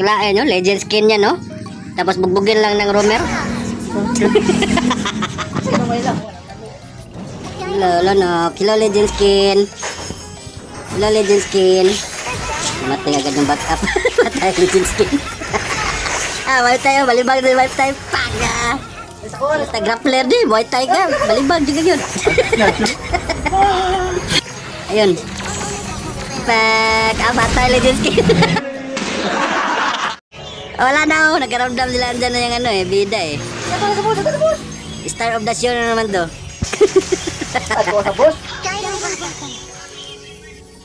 Kalain nyo, legend skin niya, no? Tapos bugbugin lang ng Romer. Lolo, no? Kilo legend skin. Kilo legend skin. Matay agad yung backup. Matay legend skin. Wipe tayo, balibag din, wipe tayo. Paga! Basta grappler din, wipe tayo ka. Balibag juga yun. Ayun. Patay legend skin. Wala na ako, nagkaramdam nila andyan na yung ano eh, bida eh. Star of the show na naman to. Ako sa boss.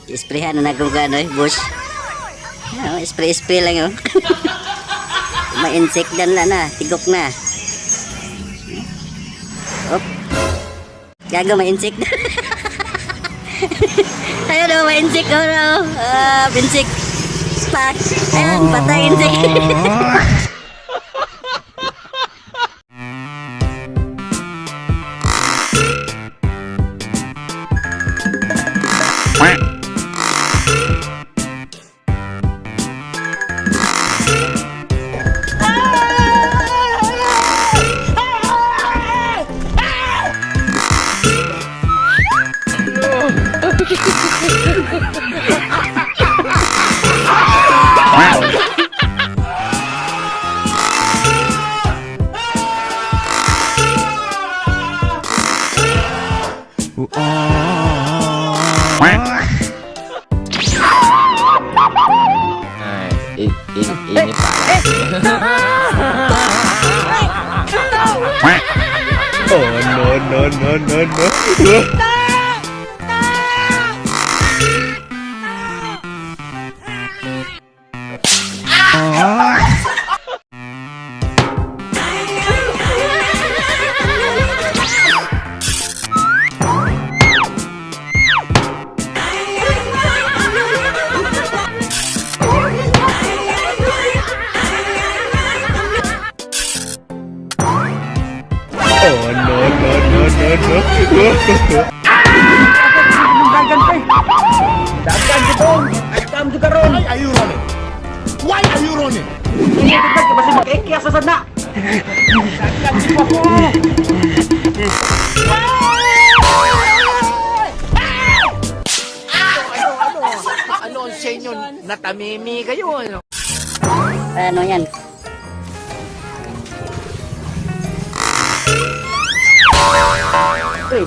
Isprayhan na kung ano eh, bush. Spray lang yun. May insect dyan na, tigok na. Op. Gago, may insect. Ayun o, may insect. Insect. Fuck. Ayun, patay insect. Ini parah. No. Dagan gitu. Agam juga ron. Why are you running? Why are you running? Ini kita masih makikiyas sa sana. Dagan gitu ako. Ano ang sa inyo? Natamimi kayo, ano? Ano yan? Uy.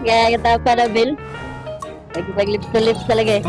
Kaya kita pa na Bill. Pag lips to lips talaga eh.